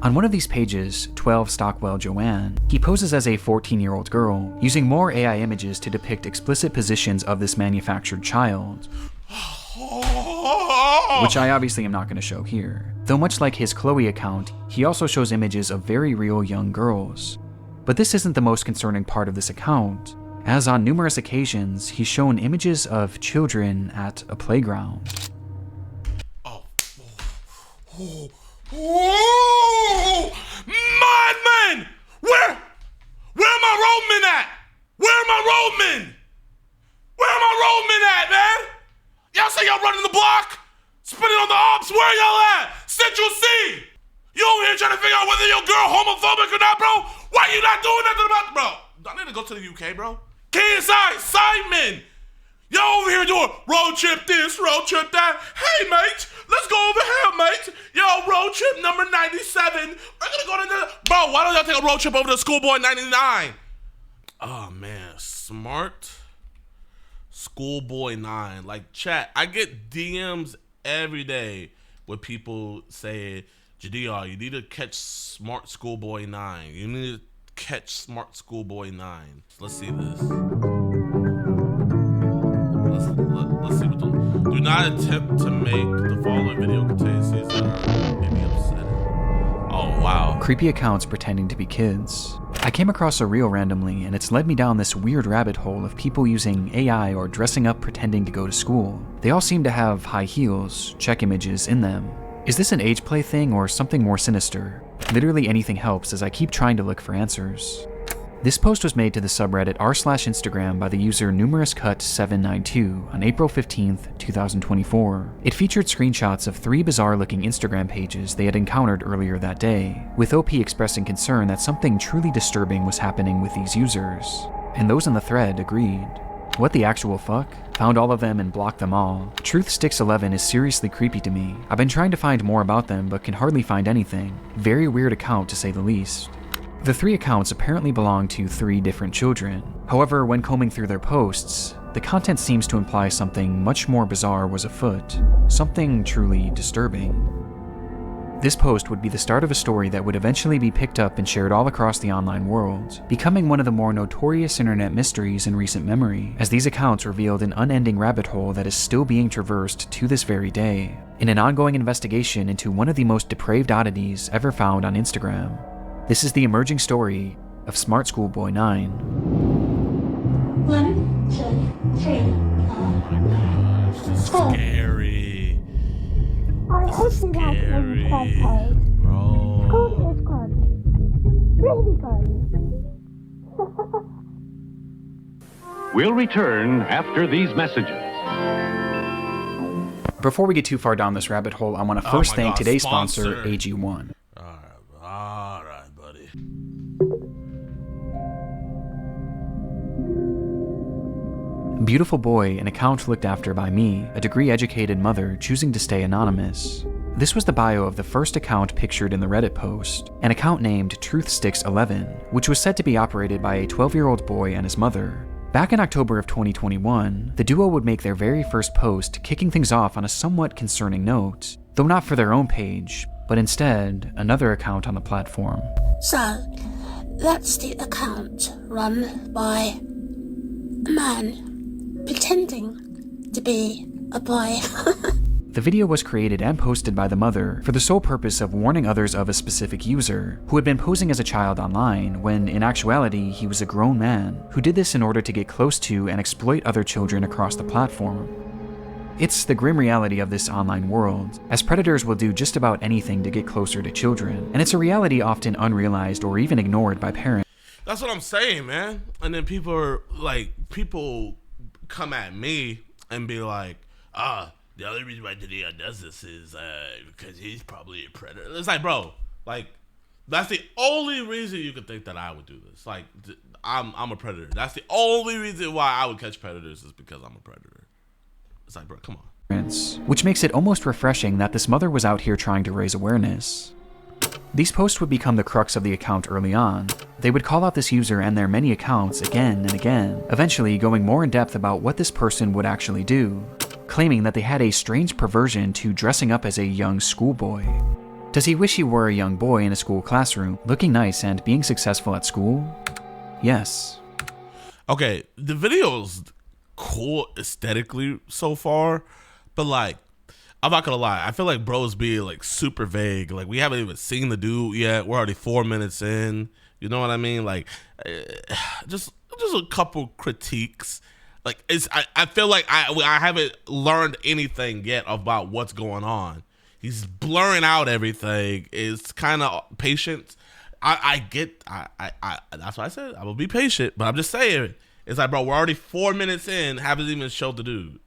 On one of these pages, 12 Stockwell Joanne, he poses as a 14-year-old girl, using more AI images to depict explicit positions of this manufactured child, which I obviously am not going to show here. Though much like his Khloe account, he also shows images of very real young girls. But this isn't the most concerning part of this account, as on numerous occasions, he's shown images of children at a playground. Madman! Where are my roadmen at? Where are my roadmen? Where are my roadmen at, man? Y'all say y'all running the block? Spinning on the ops, where y'all at? Central C! You over here trying to figure out whether your girl homophobic or not, bro? Why you not doing nothing about it, bro? I need to go to the UK, bro. KSI, Simon! Y'all over here doing road trip this, road trip that. Hey, mate, let's go over here, mate. Yo, road trip number 97. We're gonna go to the... Bro, why don't y'all take a road trip over to Schoolboy 99? Oh, man, SmartSchoolBoy9. Like, chat, I get DMs every day with people saying, JiDion, you need to catch SmartSchoolBoy9. You need to catch SmartSchoolBoy9. Let's see this. Let's see what the... Do not attempt to make the following video contain scenes that are maybe upsetting. Oh, wow. Creepy accounts pretending to be kids. I came across a reel randomly, and it's led me down this weird rabbit hole of people using AI or dressing up pretending to go to school. They all seem to have high heels, check images in them. Is this an age play thing or something more sinister? Literally anything helps as I keep trying to look for answers. This post was made to the subreddit r/Instagram by the user numerouscut792 on April 15th, 2024. It featured screenshots of 3 bizarre-looking Instagram pages they had encountered earlier that day, with OP expressing concern that something truly disturbing was happening with these users. And those in the thread agreed. What the actual fuck? Found all of them and blocked them all. Truthsticks11 is seriously creepy to me. I've been trying to find more about them but can hardly find anything. Very weird account to say the least. The 3 accounts apparently belong to 3 different children. However, when combing through their posts, the content seems to imply something much more bizarre was afoot. Something truly disturbing. This post would be the start of a story that would eventually be picked up and shared all across the online world, becoming one of the more notorious internet mysteries in recent memory, as these accounts revealed an unending rabbit hole that is still being traversed to this very day, in an ongoing investigation into one of the most depraved oddities ever found on Instagram. This is the emerging story of SmartSchoolBoy9. 1, 2, 3, 4. Scary. I hope you like these photos. Bro. Good is good. Really good. We'll return after these messages. Before we get too far down this rabbit hole, I want to first thank today's sponsor, Sponsor. AG1. All right, buddy. Beautiful boy, an account looked after by me, a degree-educated mother choosing to stay anonymous. This was the bio of the first account pictured in the Reddit post, an account named Truthsticks11, which was said to be operated by a 12-year-old boy and his mother. Back in October of 2021, the duo would make their very first post, kicking things off on a somewhat concerning note, though not for their own page, but instead another account on the platform. So, that's the account run by a man pretending to be a boy. The video was created and posted by the mother for the sole purpose of warning others of a specific user who had been posing as a child online when in actuality he was a grown man who did this in order to get close to and exploit other children across the platform. It's the grim reality of this online world, as predators will do just about anything to get closer to children, and it's a reality often unrealized or even ignored by parents. That's what I'm saying, man. And then people come at me and be like, the only reason why JiDion does this is because he's probably a predator. It's like, bro, like, that's the only reason you could think that I would do this. Like, I'm a predator. That's the only reason why I would catch predators is because I'm a predator. It's like, bro, come on. Which makes it almost refreshing that this mother was out here trying to raise awareness. These posts would become the crux of the account early on. They would call out this user and their many accounts again and again, eventually going more in depth about what this person would actually do, claiming that they had a strange perversion to dressing up as a young schoolboy. Does he wish he were a young boy in a school classroom, looking nice and being successful at school? Yes. Okay, the video's cool aesthetically so far, but like, I'm not gonna lie, I feel like bro's being like super vague. Like, we haven't even seen the dude yet. We're already 4 minutes in. You know what I mean? Like, just a couple critiques. Like, I feel like I haven't learned anything yet about what's going on. He's blurring out everything. It's kind of patient. I get. That's why I said I will be patient. But I'm just saying, it's like, bro, we're already 4 minutes in, haven't even showed the dude,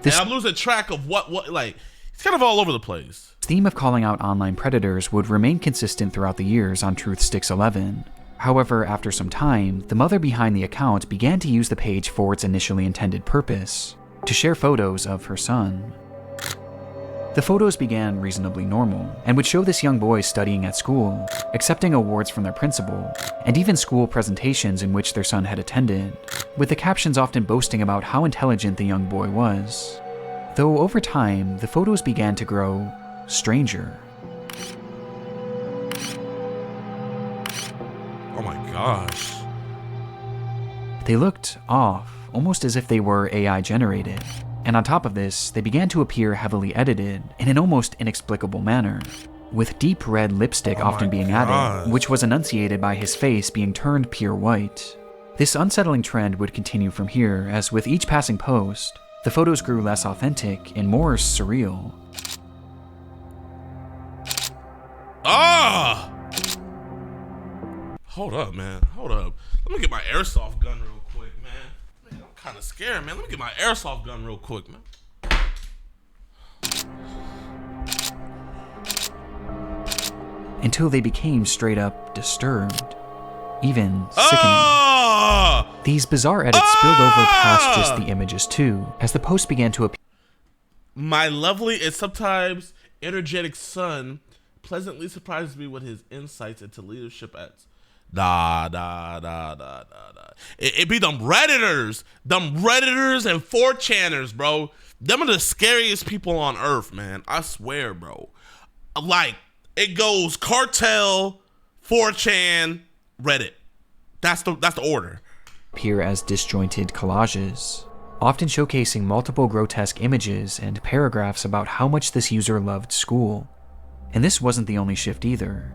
and I'm losing track of what like. It's kind of all over the place. The theme of calling out online predators would remain consistent throughout the years on Truth Sticks 11. However, after some time, the mother behind the account began to use the page for its initially intended purpose, to share photos of her son. The photos began reasonably normal, and would show this young boy studying at school, accepting awards from their principal, and even school presentations in which their son had attended, with the captions often boasting about how intelligent the young boy was. Though over time, the photos began to grow stranger. Oh my gosh. They looked off, almost as if they were AI generated. And on top of this, they began to appear heavily edited in an almost inexplicable manner, with deep red lipstick often being added, which was enunciated by his face being turned pure white. This unsettling trend would continue from here, as with each passing post, the photos grew less authentic and more surreal. Ah! Hold up, man. Hold up. Let me get my airsoft gun real quick, man. I'm kind of scared, man. Let me get my airsoft gun real quick, man. Until they became straight up disturbed, even sickening. These bizarre edits spilled over past just the images too, as the post began to appear. My lovely and sometimes energetic son pleasantly surprises me with his insights into leadership at It be them Redditors and 4chaners, bro. Them are the scariest people on earth, man. I swear, bro. Like, it goes cartel, 4chan, Reddit. That's the order. Appear as disjointed collages, often showcasing multiple grotesque images and paragraphs about how much this user loved school. And this wasn't the only shift either.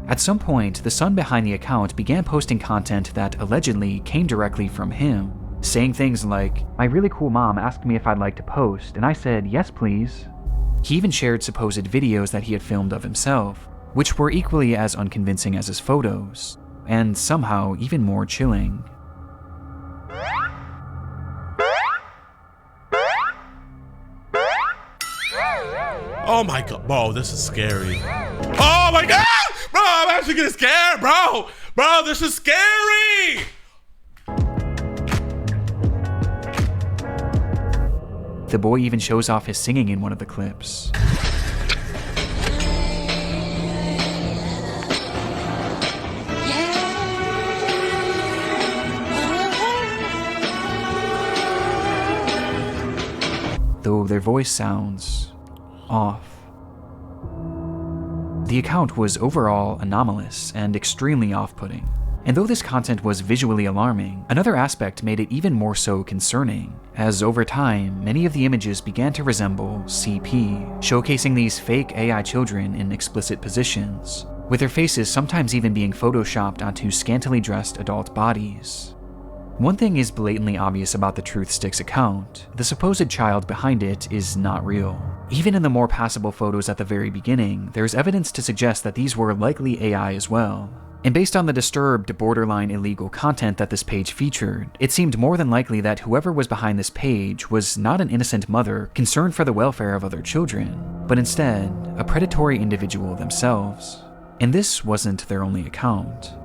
At some point, the son behind the account began posting content that allegedly came directly from him, saying things like, "My really cool mom asked me if I'd like to post, and I said, yes please." He even shared supposed videos that he had filmed of himself, which were equally as unconvincing as his photos, and somehow even more chilling. Oh my god, bro, this is scary. Oh my god, bro, I'm actually getting scared, bro. Bro, this is scary. The boy even shows off his singing in one of the clips. Though their voice sounds off. The account was overall anomalous and extremely off-putting. And though this content was visually alarming, another aspect made it even more so concerning, as over time, many of the images began to resemble CP, showcasing these fake AI children in explicit positions, with their faces sometimes even being photoshopped onto scantily dressed adult bodies. One thing is blatantly obvious about the Truth Sticks account: the supposed child behind it is not real. Even in the more passable photos at the very beginning, there's evidence to suggest that these were likely AI as well. And based on the disturbed, borderline illegal content that this page featured, it seemed more than likely that whoever was behind this page was not an innocent mother concerned for the welfare of other children, but instead, a predatory individual themselves. And this wasn't their only account.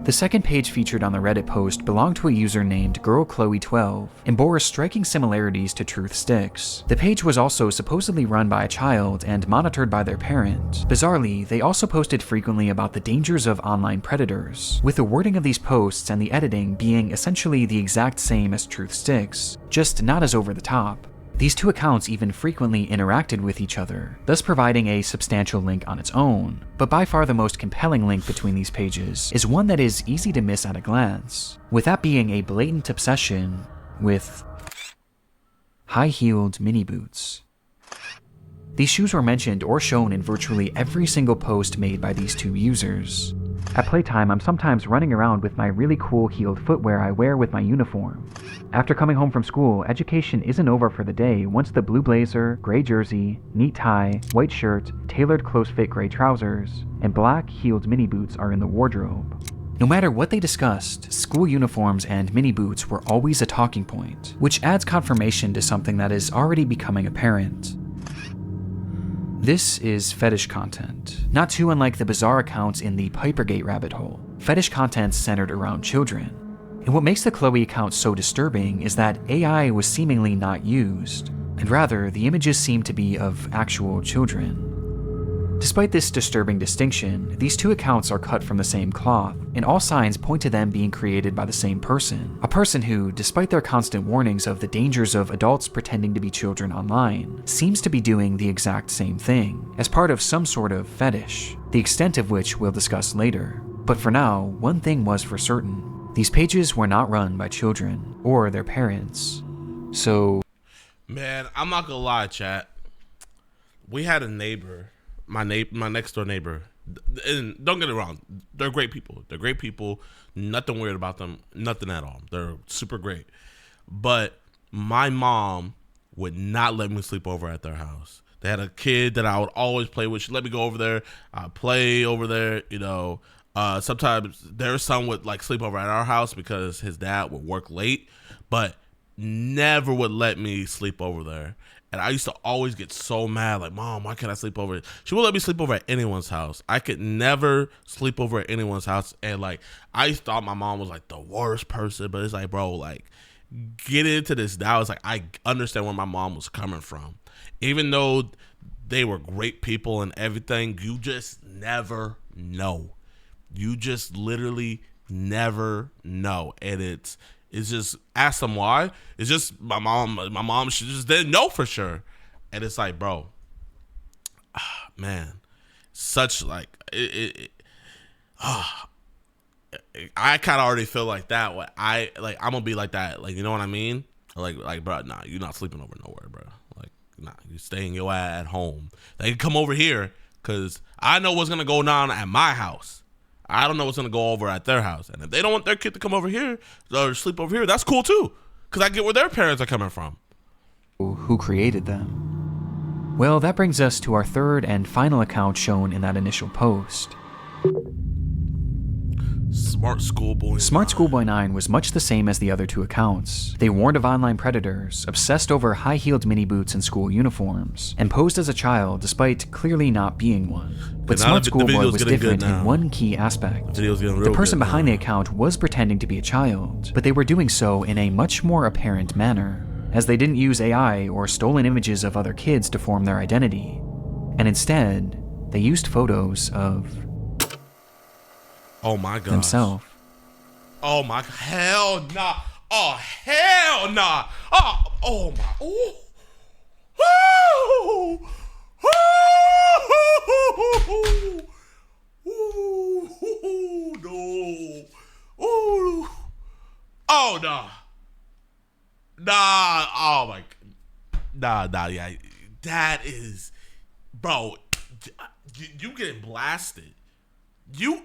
The second page featured on the Reddit post belonged to a user named GirlChloe12 and bore striking similarities to Truth Sticks. The page was also supposedly run by a child and monitored by their parent. Bizarrely, they also posted frequently about the dangers of online predators, with the wording of these posts and the editing being essentially the exact same as Truth Sticks, just not as over the top. These two accounts even frequently interacted with each other, thus providing a substantial link on its own. But by far the most compelling link between these pages is one that is easy to miss at a glance, with that being a blatant obsession with high-heeled mini boots. These shoes were mentioned or shown in virtually every single post made by these two users. At playtime, I'm sometimes running around with my really cool heeled footwear I wear with my uniform. After coming home from school, education isn't over for the day once the blue blazer, gray jersey, neat tie, white shirt, tailored close-fit gray trousers, and black heeled mini boots are in the wardrobe. No matter what they discussed, school uniforms and mini boots were always a talking point, which adds confirmation to something that is already becoming apparent. This is fetish content, not too unlike the bizarre accounts in the Pipergate rabbit hole. Fetish content centered around children. And what makes the Khloe account so disturbing is that AI was seemingly not used, and rather the images seem to be of actual children. Despite this disturbing distinction, these two accounts are cut from the same cloth, and all signs point to them being created by the same person. A person who, despite their constant warnings of the dangers of adults pretending to be children online, seems to be doing the exact same thing, as part of some sort of fetish, the extent of which we'll discuss later. But for now, one thing was for certain. These pages were not run by children, or their parents. So... Man, I'm not gonna lie, chat. We had a neighbor, my next door neighbor, and don't get it wrong, they're great people. They're great people. Nothing weird about them. Nothing at all. They're super great. But my mom would not let me sleep over at their house. They had a kid that I would always play with. She'd let me go over there. I'd play over there, you know. Sometimes their son would like sleep over at our house because his dad would work late, but never would let me sleep over there. And I used to always get so mad, like, Mom, why can't I sleep over? She won't let me sleep over at anyone's house. I could never sleep over at anyone's house. And like, I thought my mom was like the worst person, but it's like, bro, like, get into this now. It's like, I understand where my mom was coming from. Even though they were great people and everything, you just never know. You just literally never know. And it's just, ask them why. It's just my mom, she just didn't know for sure. And it's like, bro, man, such like, I kind of already feel like that. What I'm gonna be like that. Like, you know what I mean? Like, bro, nah, you're not sleeping over nowhere, bro. Like, nah, you staying your ass at home. They can come over here because I know what's gonna go down at my house. I don't know what's gonna go over at their house. And if they don't want their kid to come over here or sleep over here, that's cool too. Because I get where their parents are coming from. Who created them? Well, that brings us to our third and final account shown in that initial post. SmartSchoolBoy9 was much the same as the other two accounts. They warned of online predators, obsessed over high-heeled mini boots and school uniforms, and posed as a child despite clearly not being one. But SmartSchoolBoy was different in one key aspect. The person behind the account was pretending to be a child, but they were doing so in a much more apparent manner, as they didn't use AI or stolen images of other kids to form their identity, and instead, they used photos of oh my god themselves. Oh my, hell nah. Oh hell nah. Oh my, ooh. No. Ooh. Oh nah. Nah. Oh my. Nah. Yeah. That is, bro. You getting blasted. You.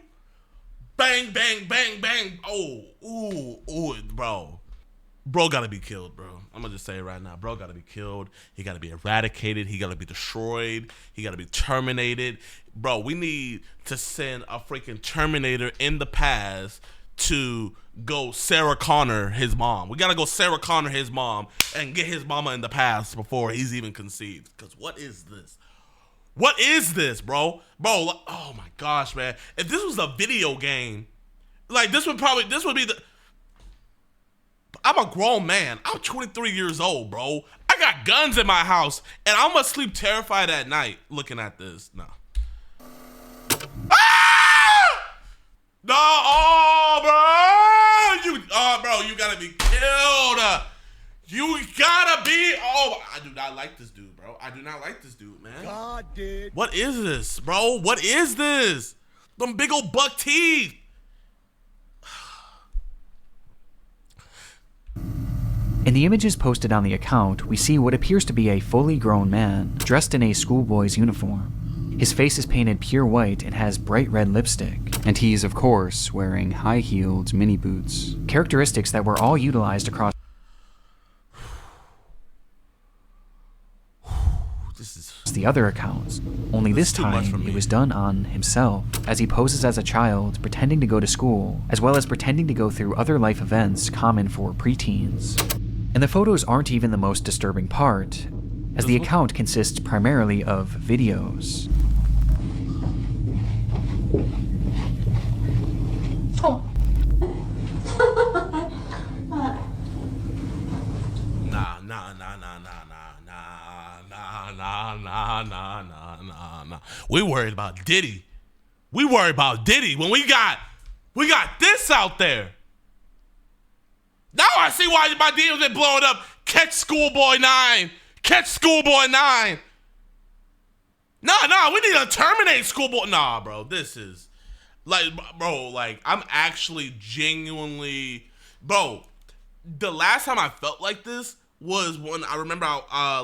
Bang, bang, bang, bang. Oh, ooh, bro. Bro gotta be killed, bro. I'm gonna just say it right now. Bro gotta be killed. He gotta be eradicated. He gotta be destroyed. He gotta be terminated. Bro, we need to send a freaking Terminator in the past to go Sarah Connor his mom. We gotta go Sarah Connor his mom and get his mama in the past before he's even conceived. Because what is this? What is this, bro? Bro, oh my gosh, man. If this was a video game, like this would be the... I'm a grown man. I'm 23 years old, bro. I got guns in my house, and I'm gonna sleep terrified at night looking at this. No. Ah! No, bro. You gotta be killed. You gotta be. Oh, I do not like this dude, bro. I do not like this dude, man. God did. What is this, bro? What is this? Them big old buck teeth. In the images posted on the account, we see what appears to be a fully grown man, dressed in a schoolboy's uniform. His face is painted pure white and has bright red lipstick, and he's, of course, wearing high-heeled mini boots. Characteristics that were all utilized across the other accounts, only this time it was done on himself, as he poses as a child pretending to go to school, as well as pretending to go through other life events common for preteens. And the photos aren't even the most disturbing part, as the account consists primarily of videos. Oh. Nah. We worried about Diddy. We worried about Diddy when we got this out there. Now I see why my DMs been blowing up. Catch Schoolboy9. Catch Schoolboy9. Nah, we need to terminate Schoolboy. Nah, bro, this is like, bro, like I'm actually genuinely, bro. The last time I felt like this was when I remember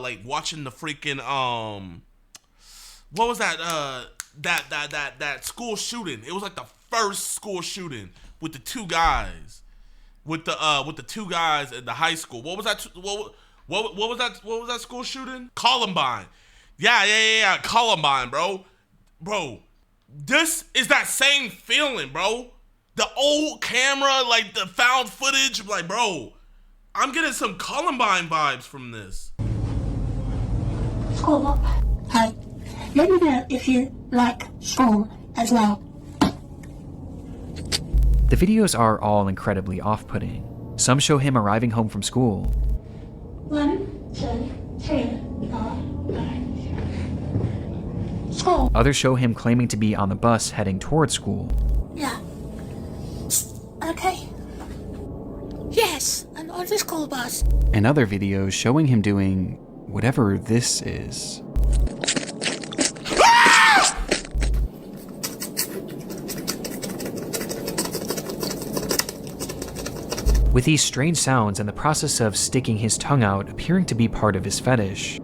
like watching the freaking what was that that school shooting. It was like the first school shooting with the two guys with the two guys at the high school. What was that what was that school shooting? Columbine. Yeah, Columbine, bro. This is that same feeling, bro. The old camera, like the found footage, like, bro, I'm getting some Columbine vibes from this. School. Hey, let me know if you like school as well. The videos are all incredibly off-putting. Some show him arriving home from school. 1, 2, 3, 4, 5. School. Others show him claiming to be on the bus heading towards school. Yeah. Okay. Yes, I'm on the school bus. And other videos showing him doing whatever this is. With these strange sounds and the process of sticking his tongue out appearing to be part of his fetish.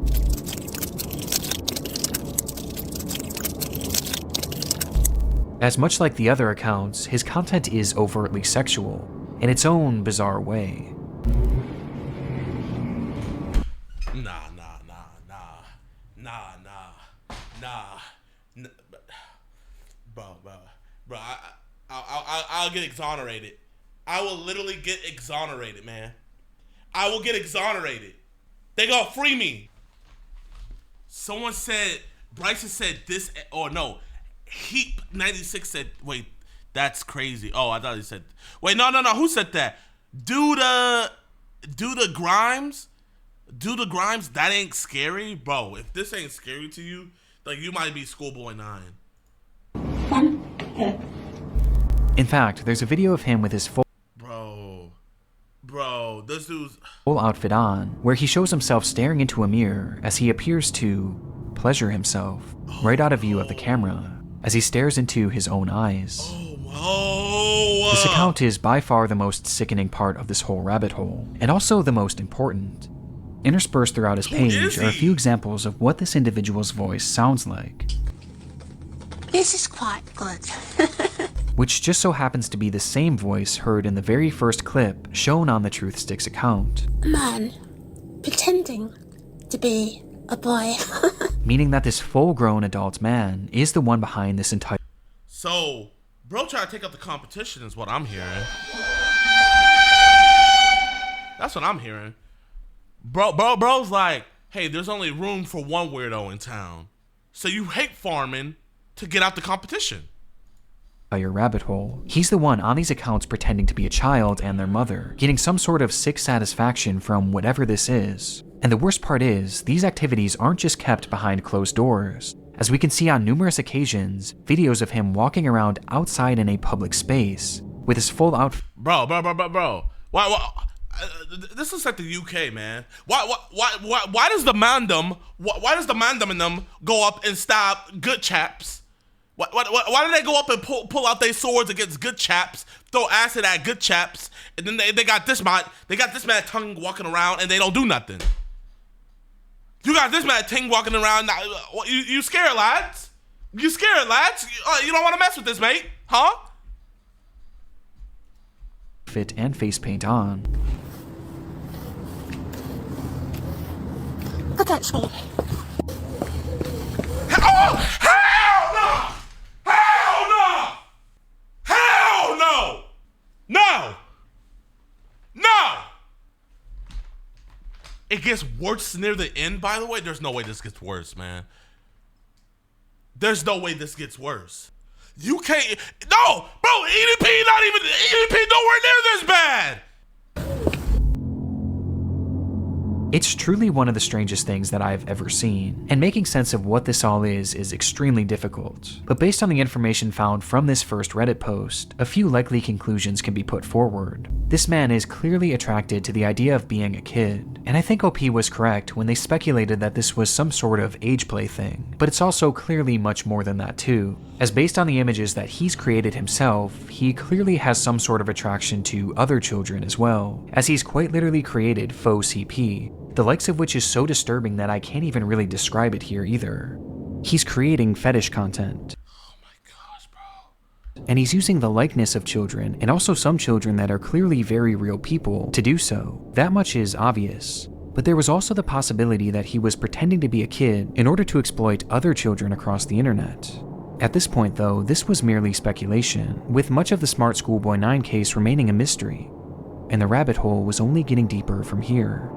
As much like the other accounts, his content is overtly sexual, in its own bizarre way. Bro, I'll get exonerated. I will literally get exonerated, man. I will get exonerated. They gonna free me. Someone said, Bryson said this, or no, Heap96 said, wait, that's crazy. Oh, I thought he said, wait, no, who said that? Do the Grimes, that ain't scary? Bro, if this ain't scary to you, like, you might be Schoolboy9. In fact, there's a video of him with his full this dude's full outfit on, where he shows himself staring into a mirror as he appears to pleasure himself, right out of view of the camera, as he stares into his own eyes. This account is by far the most sickening part of this whole rabbit hole, and also the most important. Interspersed throughout his page are a few examples of what this individual's voice sounds like. This is quite good. Which just so happens to be the same voice heard in the very first clip shown on the Truth Sticks account. A man pretending to be a boy. Meaning that this full-grown adult man is the one behind this entire... So, bro trying to take out the competition is what I'm hearing. That's what I'm hearing. Bro's like, hey, there's only room for one weirdo in town. So you hate farming to get out the competition. Your rabbit hole. He's the one on these accounts pretending to be a child and their mother, getting some sort of sick satisfaction from whatever this is. And the worst part is, these activities aren't just kept behind closed doors. As we can see on numerous occasions, videos of him walking around outside in a public space, with his full outfit. Bro. Why? This is like the UK, man. Why does the mandem in them go up and stop good chaps? Why do they go up and pull out their swords against good chaps, throw acid at good chaps, and then they got this man tongue walking around and they don't do nothing? You got this man tongue walking around. You scared, lads? You scared, lads? You don't want to mess with this, mate, huh? Fit and face paint on. I can't speak. Oh, hell no! Hell no! Hell no! No! No! It gets worse near the end, by the way. There's no way this gets worse, man. There's no way this gets worse. You can't, no, bro, EDP nowhere near this bad. It's truly one of the strangest things that I've ever seen, and making sense of what this all is extremely difficult. But based on the information found from this first Reddit post, a few likely conclusions can be put forward. This man is clearly attracted to the idea of being a kid, and I think OP was correct when they speculated that this was some sort of age play thing, but it's also clearly much more than that too, as based on the images that he's created himself, he clearly has some sort of attraction to other children as well, as he's quite literally created faux CP, the likes of which is so disturbing that I can't even really describe it here either. He's creating fetish content. Oh my gosh, bro. And he's using the likeness of children, and also some children that are clearly very real people, to do so. That much is obvious. But there was also the possibility that he was pretending to be a kid in order to exploit other children across the internet. At this point though, this was merely speculation, with much of the SmartSchoolBoy9 case remaining a mystery, and the rabbit hole was only getting deeper from here.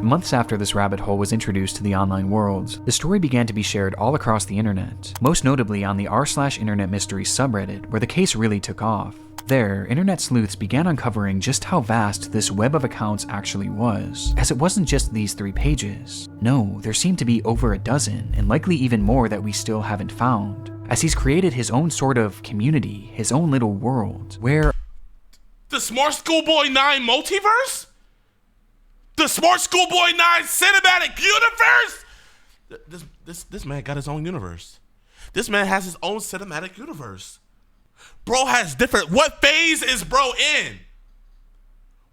Months after this rabbit hole was introduced to the online world, the story began to be shared all across the internet, most notably on the r/internet mysteries subreddit, where the case really took off. There, internet sleuths began uncovering just how vast this web of accounts actually was, as it wasn't just these 3 pages. No, there seemed to be over a dozen, and likely even more that we still haven't found, as he's created his own sort of community, his own little world, where the SmartSchoolBoy9 multiverse? The SmartSchoolBoy9 cinematic universe? This man got his own universe. This man has his own cinematic universe. Bro has different. What phase is bro in?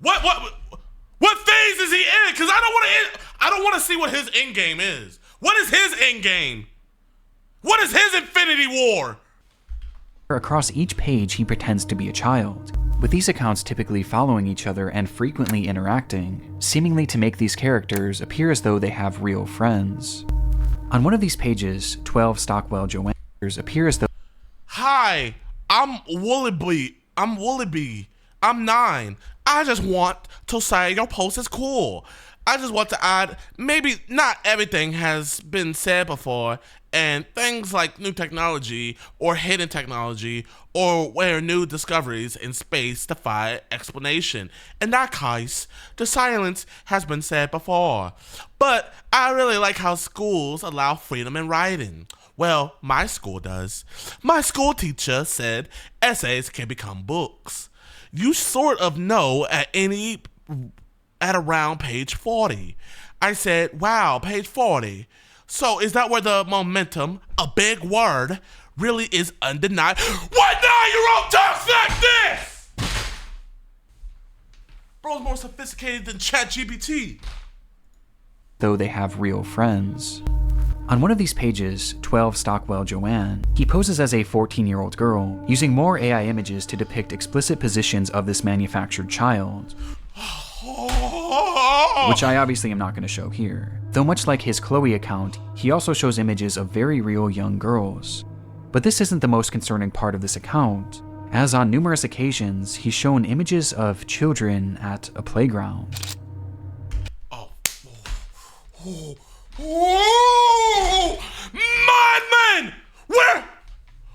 What phase is he in? Because I don't want to see what his end game is. What is his end game? What is his Infinity War? Across each page he pretends to be a child, with these accounts typically following each other and frequently interacting, seemingly to make these characters appear as though they have real friends. On one of these pages, 12 Stockwell Joanners appear as though, "Hi, I'm Woollyby. I'm 9. I just want to say your post is cool. I just want to add, maybe not everything has been said before, and things like new technology or hidden technology or where new discoveries in space defy explanation. In that case, the silence has been said before. But I really like how schools allow freedom in writing. Well, my school does. My school teacher said essays can become books. You sort of know at around page 40. I said, wow, page 40. So is that where the momentum, a big word, really is undeniable? What 9-year-old talks like this? Bro's more sophisticated than ChatGPT. though they have real friends. On one of these pages, 12 Stockwell Joanne, he poses as a 14-year-old girl, using more AI images to depict explicit positions of this manufactured child, which I obviously am not going to show here. Though much like his Khloe account, he also shows images of very real young girls. But this isn't the most concerning part of this account, as on numerous occasions, he's shown images of children at a playground. Madman! Where are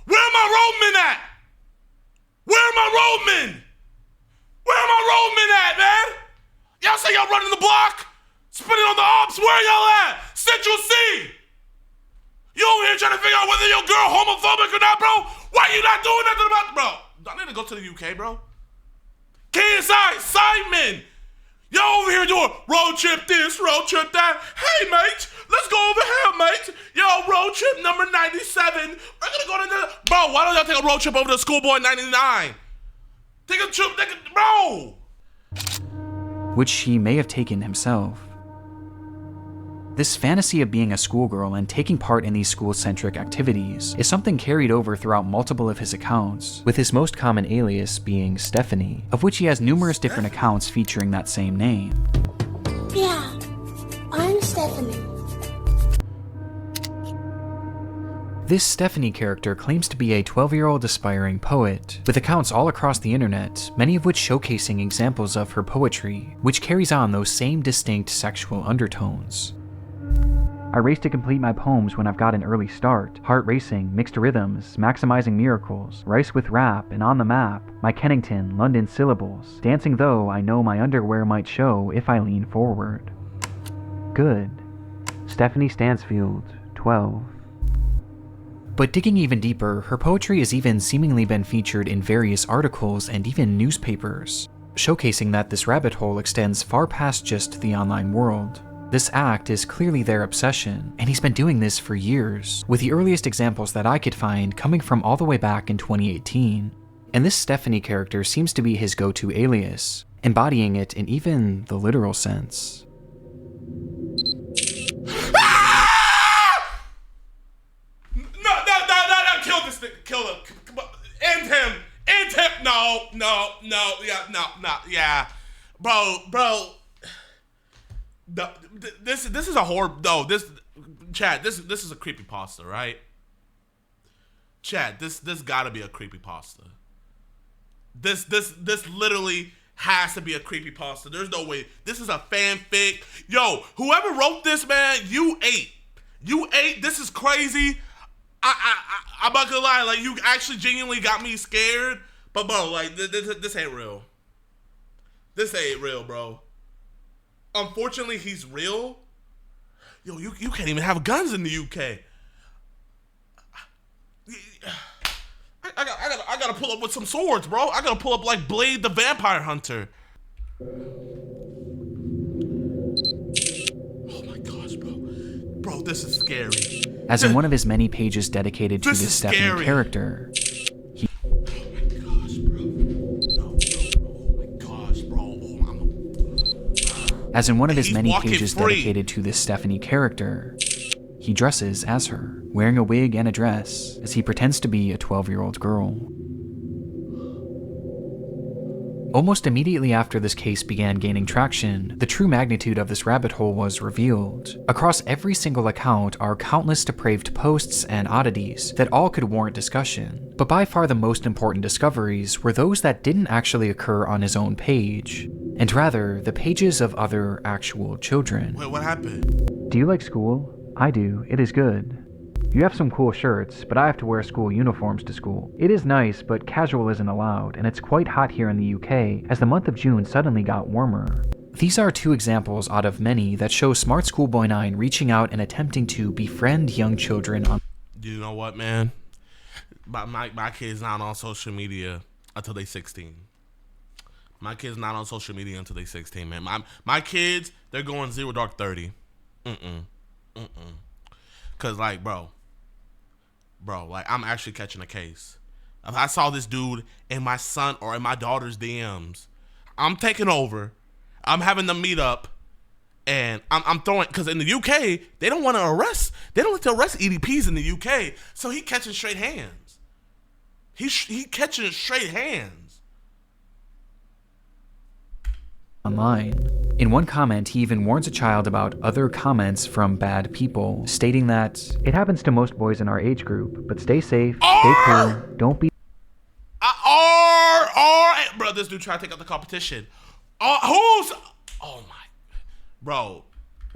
my roadmen at? Where are my roadmen? Where are my roadmen at, man? Y'all say y'all running the block? Spinning on the ops? Where y'all at? Central C! You over here trying to figure out whether your girl homophobic or not, bro. Why you not doing nothing about it, bro? I need to go to the UK, bro. KSI, Simon. Y'all over here doing road trip this, road trip that. Hey, mate, let's go over here, mate. Yo, road trip number 97. We're gonna go to the... Bro, why don't y'all take a road trip over to Schoolboy99? Take a trip, bro. Which he may have taken himself. This fantasy of being a schoolgirl and taking part in these school-centric activities is something carried over throughout multiple of his accounts, with his most common alias being Stephanie, of which he has numerous different accounts featuring that same name. Yeah, I'm Stephanie. This Stephanie character claims to be a 12-year-old aspiring poet, with accounts all across the internet, many of which showcasing examples of her poetry, which carries on those same distinct sexual undertones. I race to complete my poems when I've got an early start, heart racing, mixed rhythms, maximizing miracles, rice with rap, and on the map, my Kennington, London syllables, dancing though I know my underwear might show if I lean forward. Good. Stephanie Stansfield, 12. But digging even deeper, her poetry has even seemingly been featured in various articles and even newspapers, showcasing that this rabbit hole extends far past just the online world. This act is clearly their obsession, and he's been doing this for years, with the earliest examples that I could find coming from all the way back in 2018. And this Stephanie character seems to be his go-to alias, embodying it in even the literal sense. No, kill this nigga, kill him. End him. Yeah. Bro. No, this is a horror. No, Chad. This is a creepypasta, right? Chad, this gotta be a creepypasta. This literally has to be a creepypasta. There's no way. This is a fanfic. Yo, whoever wrote this, man, you ate. This is crazy. I'm not gonna lie. Like, you actually genuinely got me scared. But bro, like this ain't real. This ain't real, bro. Unfortunately, he's real. Yo, you can't even have guns in the UK. I gotta pull up with some swords, bro. I gotta pull up like Blade the Vampire Hunter. Oh my gosh, bro. Bro, this is scary. As in one of his many pages dedicated to this Stephanie scary. character. As in one of his many pages dedicated to this Stephanie character, he dresses as her, wearing a wig and a dress, as he pretends to be a 12-year-old girl. Almost immediately after this case began gaining traction, the true magnitude of this rabbit hole was revealed. Across every single account are countless depraved posts and oddities that all could warrant discussion, but by far the most important discoveries were those that didn't actually occur on his own page, and rather the pages of other actual children. Wait, what happened? Do you like school? I do. It is good. You have some cool shirts, but I have to wear school uniforms to school. It is nice, but casual isn't allowed, and it's quite hot here in the UK, as the month of June suddenly got warmer. These are two examples out of many that show SmartSchoolBoy9 reaching out and attempting to befriend young children on... You know what, man? My kid's not on social media until they're 16. My kid's not on social media until they're 16, man. My kids, they're going 0 dark 30. Cause like, bro, like I'm actually catching a case. If I saw this dude in my son or in my daughter's DMs, I'm taking over. I'm having them meet up, and I'm throwing. Cause in the UK, they don't want to arrest. They don't like to arrest EDPs in the UK. So he catching straight hands. He catching straight hands. Online. In one comment, he even warns a child about other comments from bad people, stating that it happens to most boys in our age group, but stay safe, stay cool, don't be... Bro, this dude trying to take out the competition. Oh my... Bro.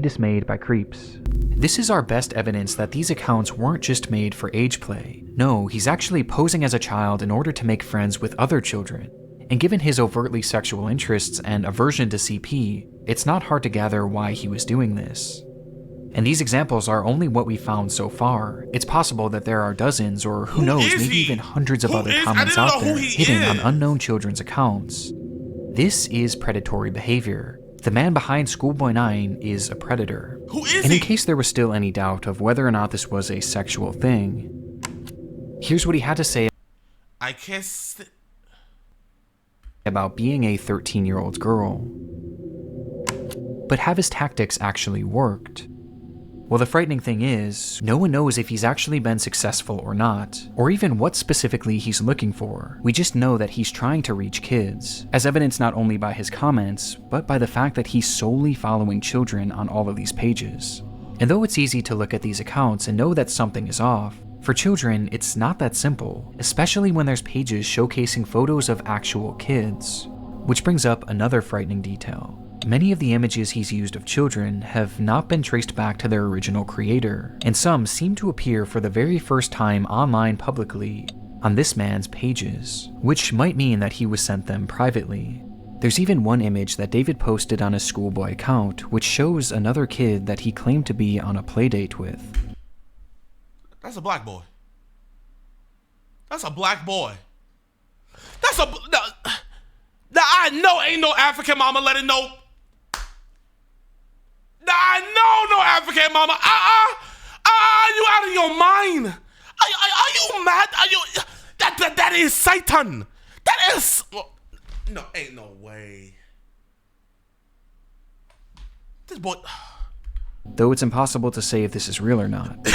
Dismayed by creeps. This is our best evidence that these accounts weren't just made for age play. No, he's actually posing as a child in order to make friends with other children. And given his overtly sexual interests and aversion to CP, it's not hard to gather why he was doing this. And these examples are only what we found so far. It's possible that there are dozens, or who knows, maybe even hundreds of other comments out there hidden on unknown children's accounts. This is predatory behavior. The man behind SchoolBoy9 is a predator. Who is And in he? case there was still any doubt of whether or not this was a sexual thing, here's what he had to say I guess. about being a 13-year-old girl. But have his tactics actually worked? Well, the frightening thing is, no one knows if he's actually been successful or not, or even what specifically he's looking for. We just know that he's trying to reach kids, as evidenced not only by his comments, but by the fact that he's solely following children on all of these pages. And though it's easy to look at these accounts and know that something is off, for children, it's not that simple, especially when there's pages showcasing photos of actual kids. Which brings up another frightening detail. Many of the images he's used of children have not been traced back to their original creator, and some seem to appear for the very first time online publicly on this man's pages, which might mean that he was sent them privately. There's even one image that David posted on his schoolboy account, which shows another kid that he claimed to be on a playdate with. That's a black boy. That's a black boy. That's a. Now I know ain't no African mama letting no. Now I know no African mama. You out of your mind? Are you mad? Are you? That is Satan. That is. No, ain't no way. This boy. Though it's impossible to say if this is real or not.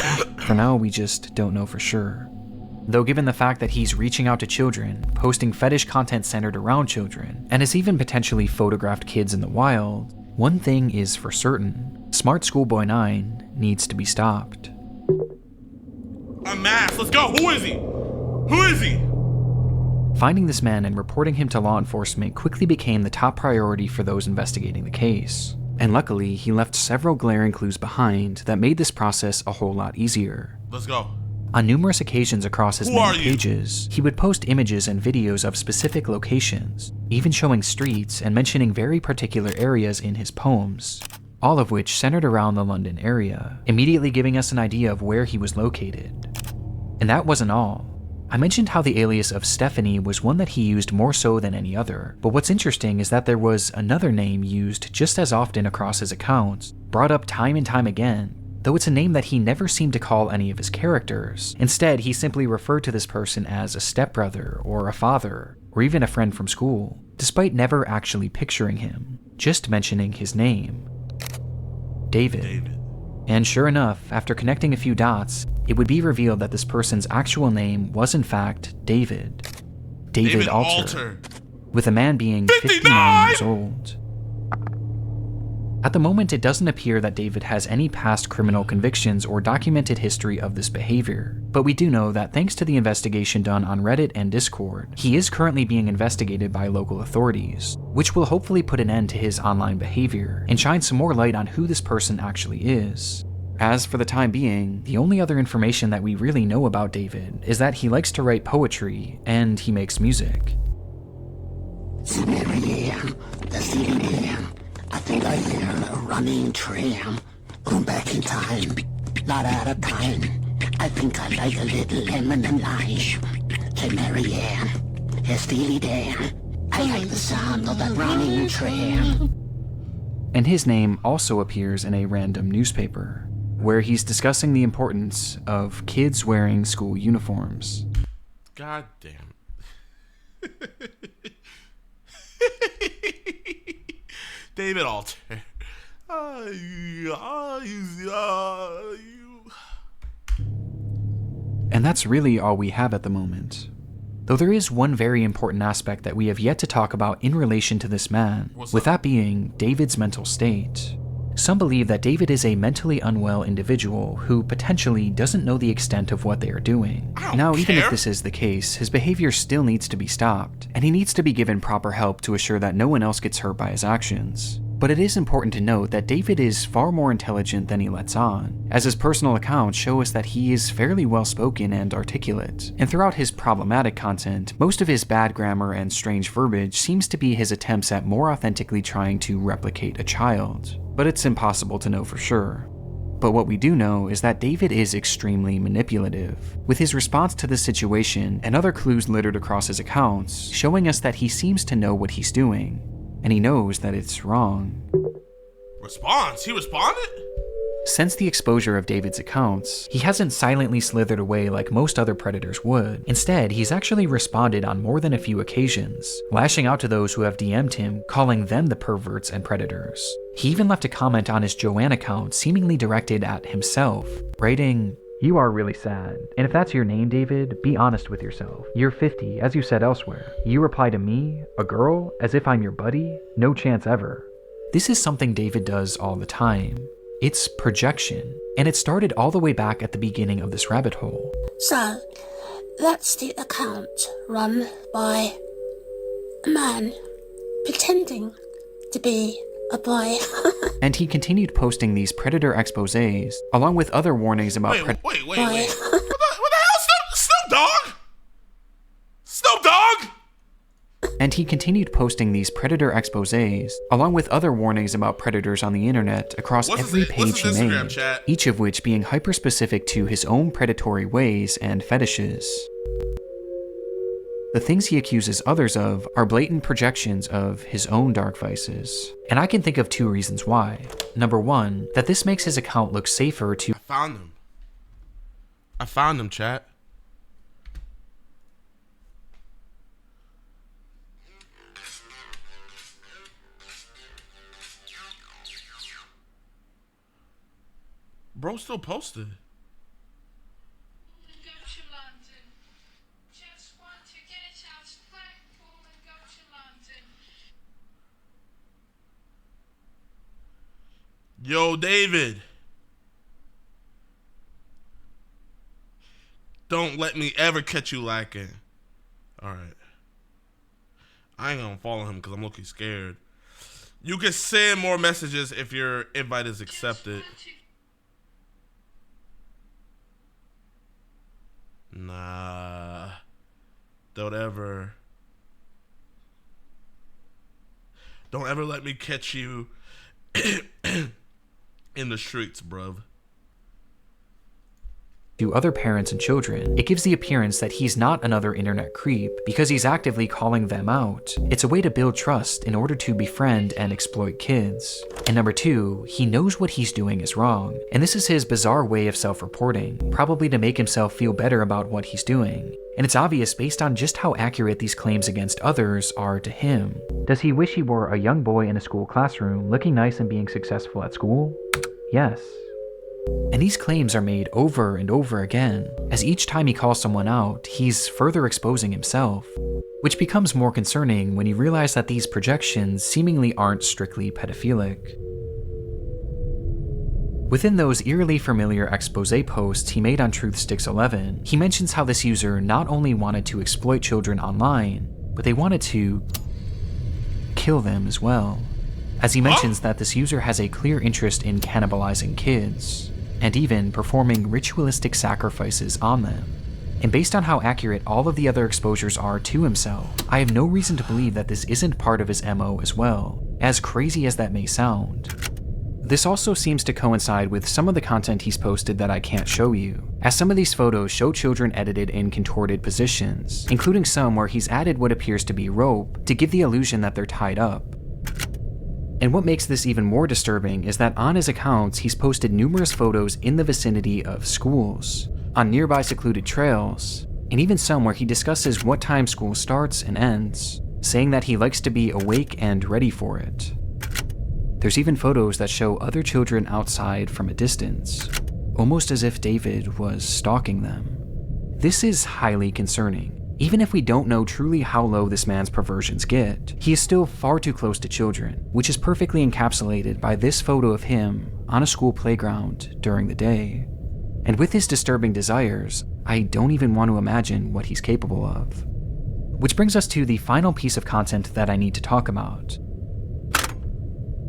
For now, we just don't know for sure. Though given the fact that he's reaching out to children, posting fetish content centered around children, and has even potentially photographed kids in the wild, one thing is for certain: SmartSchoolBoy9 needs to be stopped. A mask. Let's go. Who is he? Who is he? Finding this man and reporting him to law enforcement quickly became the top priority for those investigating the case. And luckily, he left several glaring clues behind that made this process a whole lot easier. Let's go. On numerous occasions across his Who are many you? pages, he would post images and videos of specific locations, even showing streets and mentioning very particular areas in his poems, all of which centered around the London area, immediately giving us an idea of where he was located. And that wasn't all. I mentioned how the alias of Stephanie was one that he used more so than any other, but what's interesting is that there was another name used just as often across his accounts, brought up time and time again, though it's a name that he never seemed to call any of his characters. Instead, he simply referred to this person as a stepbrother, or a father, or even a friend from school, despite never actually picturing him, just mentioning his name. David. And sure enough, after connecting a few dots, it would be revealed that this person's actual name was in fact David. David Alter, with the man being 59 years old. At the moment, it doesn't appear that David has any past criminal convictions or documented history of this behavior, but we do know that thanks to the investigation done on Reddit and Discord, he is currently being investigated by local authorities, which will hopefully put an end to his online behavior and shine some more light on who this person actually is. As for the time being, the only other information that we really know about David is that he likes to write poetry and he makes music. I think I hear a running tram. Going back in time, not out of time. I think I like a little lemon and lime. Hey Marianne, hey Steely Dan, I like the sound of that running tram. And his name also appears in a random newspaper, where he's discussing the importance of kids wearing school uniforms. God damn. David Alter. And that's really all we have at the moment. Though there is one very important aspect that we have yet to talk about in relation to this man, with that being David's mental state. Some believe that David is a mentally unwell individual who potentially doesn't know the extent of what they are doing. Now, even if this is the case, his behavior still needs to be stopped, and he needs to be given proper help to assure that no one else gets hurt by his actions. But it is important to note that David is far more intelligent than he lets on, as his personal accounts show us that he is fairly well-spoken and articulate, and throughout his problematic content, most of his bad grammar and strange verbiage seems to be his attempts at more authentically trying to replicate a child. But it's impossible to know for sure. But what we do know is that David is extremely manipulative, with his response to the situation and other clues littered across his accounts showing us that he seems to know what he's doing, and he knows that it's wrong. Response? He responded? Since the exposure of David's accounts, he hasn't silently slithered away like most other predators would. Instead, he's actually responded on more than a few occasions, lashing out to those who have DM'd him, calling them the perverts and predators. He even left a comment on his Joanne account seemingly directed at himself, writing, "You are really sad. And if that's your name, David, be honest with yourself. You're 50, as you said elsewhere. You reply to me, a girl, as if I'm your buddy? No chance ever." This is something David does all the time. It's projection, and it started all the way back at the beginning of this rabbit hole. So, that's the account run by a man pretending to be a boy. And he continued posting these predator exposés, along with other warnings about Wait. What the hell? Snoop Dogg? Snoop Dogg? And he continued posting these predator exposés, along with other warnings about predators on the internet across every page he made, each of which being hyper-specific to his own predatory ways and fetishes. The things he accuses others of are blatant projections of his own dark vices. And I can think of 2 reasons why. Number 1, that this makes his account look safer to— I found him, chat. Bro still posted. Yo, David. Don't let me ever catch you lacking. Alright. I ain't gonna follow him because I'm looking scared. You can send more messages if your invite is accepted. Nah. Don't ever let me catch you in the streets, bruv. To other parents and children, it gives the appearance that he's not another internet creep because he's actively calling them out. It's a way to build trust in order to befriend and exploit kids. And number 2, he knows what he's doing is wrong, and this is his bizarre way of self-reporting, probably to make himself feel better about what he's doing. And it's obvious based on just how accurate these claims against others are to him. Does he wish he were a young boy in a school classroom, looking nice and being successful at school? Yes. And these claims are made over and over again, as each time he calls someone out, he's further exposing himself, which becomes more concerning when you realize that these projections seemingly aren't strictly pedophilic. Within those eerily familiar expose posts he made on TruthSticks11, he mentions how this user not only wanted to exploit children online, but they wanted to kill them as well, as he mentions that this user has a clear interest in cannibalizing kids, and even performing ritualistic sacrifices on them. And based on how accurate all of the other exposures are to himself, I have no reason to believe that this isn't part of his MO as well, as crazy as that may sound. This also seems to coincide with some of the content he's posted that I can't show you, as some of these photos show children edited in contorted positions, including some where he's added what appears to be rope to give the illusion that they're tied up. And what makes this even more disturbing is that on his accounts, he's posted numerous photos in the vicinity of schools, on nearby secluded trails, and even some where he discusses what time school starts and ends, saying that he likes to be awake and ready for it. There's even photos that show other children outside from a distance, almost as if David was stalking them. This is highly concerning. Even if we don't know truly how low this man's perversions get, he is still far too close to children, which is perfectly encapsulated by this photo of him on a school playground during the day. And with his disturbing desires, I don't even want to imagine what he's capable of. Which brings us to the final piece of content that I need to talk about.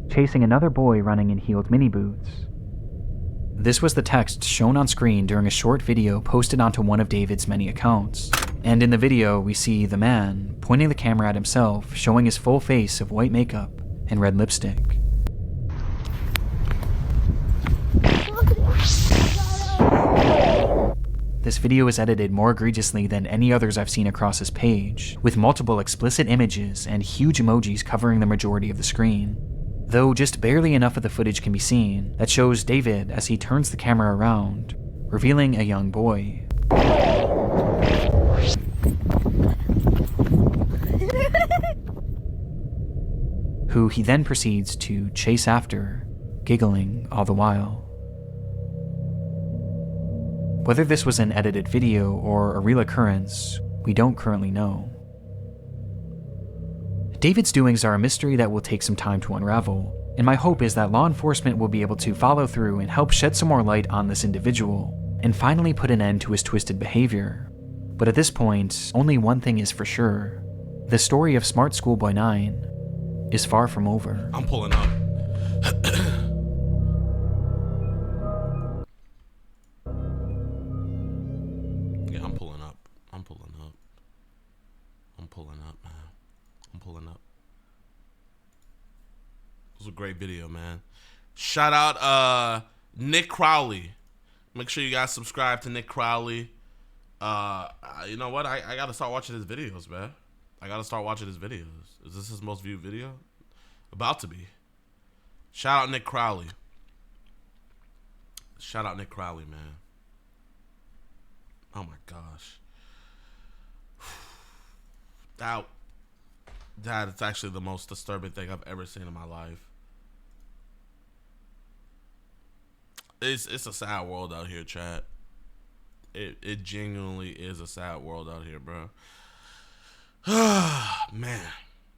Chasing another boy running in heeled mini boots. This was the text shown on screen during a short video posted onto one of David's many accounts. And in the video, we see the man pointing the camera at himself, showing his full face of white makeup and red lipstick. This video is edited more egregiously than any others I've seen across his page, with multiple explicit images and huge emojis covering the majority of the screen. Though just barely enough of the footage can be seen that shows David as he turns the camera around, revealing a young boy. Who he then proceeds to chase after, giggling all the while. Whether this was an edited video or a real occurrence, we don't currently know. David's doings are a mystery that will take some time to unravel, and my hope is that law enforcement will be able to follow through and help shed some more light on this individual, and finally put an end to his twisted behavior. But at this point, only one thing is for sure. The story of SmartSchoolBoy9 is far from over. I'm pulling up. Yeah, I'm pulling up. I'm pulling up. I'm pulling up, man. I'm pulling up. It was a great video, man. Shout out Nick Crowley. Make sure you guys subscribe to Nick Crowley. You know what? I gotta start watching his videos, man. I gotta start watching his videos. Is this his most viewed video? About to be. Shout out Nick Crowley. Shout out Nick Crowley, man. Oh my gosh. That is actually the most disturbing thing I've ever seen in my life. It's a sad world out here, chat. It genuinely is a sad world out here, bro. Man.